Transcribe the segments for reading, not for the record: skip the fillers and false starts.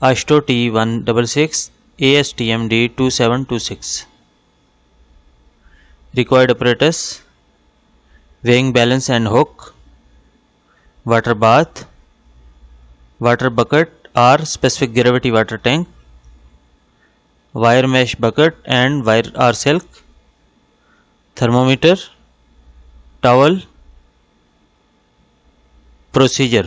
AASHTO T166 ASTM D2726 Required apparatus: weighing balance and hook, water bath, water bucket or specific gravity water tank, wire mesh bucket and wire or silk, thermometer, towel. Procedure: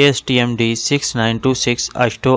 ASTM D6926 AASHTO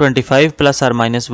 25 ±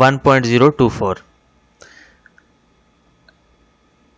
1.024۔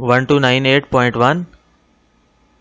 1298.1،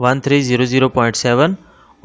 1300.7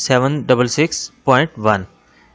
766.1۔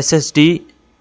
SSD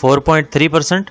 4.3%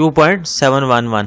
2.711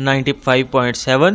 95.7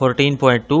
14.2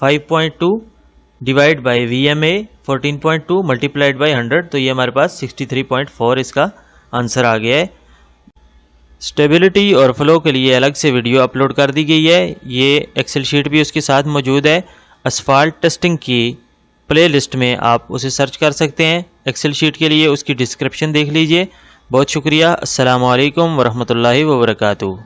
5.2 divide by VMA 14.2 multiplied by 100, तो ये हमारे पास 63.4 इसका answer आ गया है। Stability और flow के लिए अलग से वीडियो अपलोड कर दी गई है, ये एक्सेल शीट भी उसके साथ मौजूद है। असफाल्ट टेस्टिंग की प्ले लिस्ट में आप उसे सर्च कर सकते हैं। एक्सेल शीट के लिए उसकी डिस्क्रिप्शन देख लीजिए। बहुत शुक्रिया। अस्सलामु अलैकुम वरहमतुल्लाहि वबरकातुहू।